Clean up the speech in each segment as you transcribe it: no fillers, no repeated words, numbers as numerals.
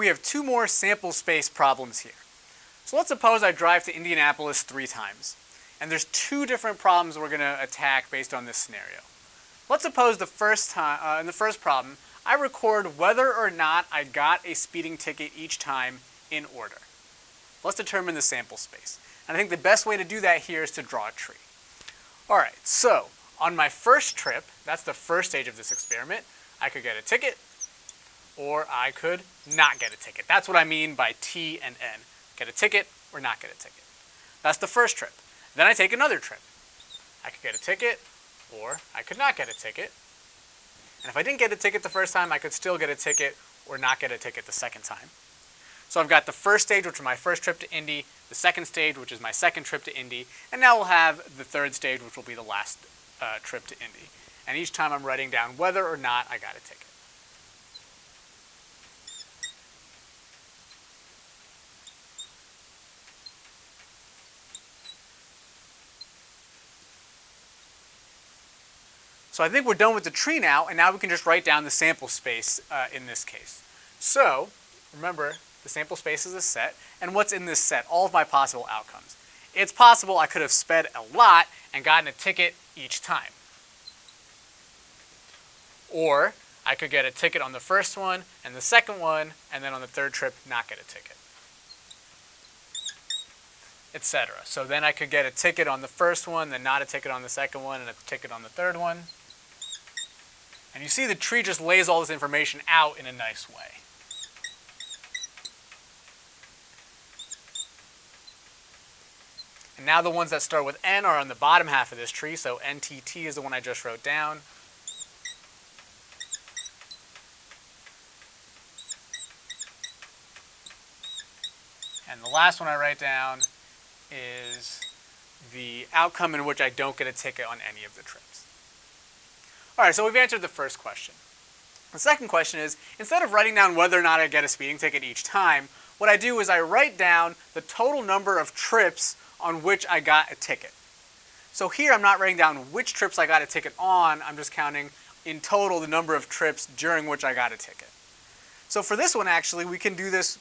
we have two more sample space problems here. So let's suppose I drive to Indianapolis 3 times, and there's two different problems we're going to attack based on this scenario. Let's suppose the first time, in the first problem, I record whether or not I got a speeding ticket each time in order. Let's determine the sample space. And I think the best way to do that here is to draw a tree. Alright, so on my first trip, that's the first stage of this experiment, I could get a ticket, or I could not get a ticket. That's what I mean by T and N. Get a ticket or not get a ticket. That's the first trip. Then I take another trip. I could get a ticket or I could not get a ticket. And if I didn't get a ticket the first time, I could still get a ticket or not get a ticket the second time. So I've got the first stage, which is my first trip to Indy, the second stage, which is my second trip to Indy, and now we'll have the third stage, which will be the last trip to Indy. And each time I'm writing down whether or not I got a ticket. So I think we're done with the tree now, and now we can just write down the sample space in this case. So, remember, the sample space is a set, and what's in this set? All of my possible outcomes. It's possible I could have sped a lot and gotten a ticket each time. Or I could get a ticket on the first one and the second one, and then on the third trip not get a ticket, etc. So then I could get a ticket on the first one, then not a ticket on the second one, and a ticket on the third one. And you see the tree just lays all this information out in a nice way. And now the ones that start with N are on the bottom half of this tree, so NTT is the one I just wrote down. And the last one I write down is the outcome in which I don't get a ticket on any of the trips. Alright, so we've answered the first question. The second question is, instead of writing down whether or not I get a speeding ticket each time, what I do is I write down the total number of trips on which I got a ticket. So here I'm not writing down which trips I got a ticket on, I'm just counting in total the number of trips during which I got a ticket. So for this one actually, we can do this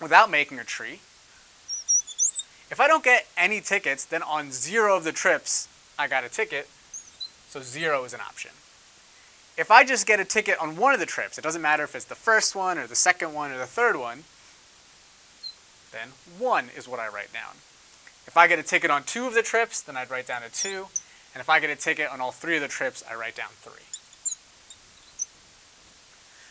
without making a tree. If I don't get any tickets, then on 0 of the trips I got a ticket, so 0 is an option. If I just get a ticket on one of the trips, it doesn't matter if it's the first one or the second one or the third one, then 1 is what I write down. If I get a ticket on 2 of the trips, then I'd write down a 2, and if I get a ticket on all 3 of the trips, I write down 3.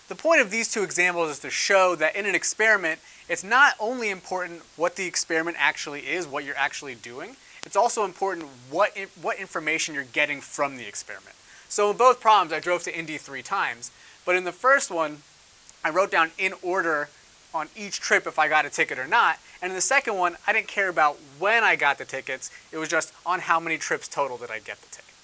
The point of these two examples is to show that in an experiment, it's not only important what the experiment actually is, what you're actually doing, it's also important what information you're getting from the experiment. So in both problems, I drove to Indy 3 times, but in the first one, I wrote down in order on each trip if I got a ticket or not, and in the second one, I didn't care about when I got the tickets, it was just on how many trips total did I get the ticket.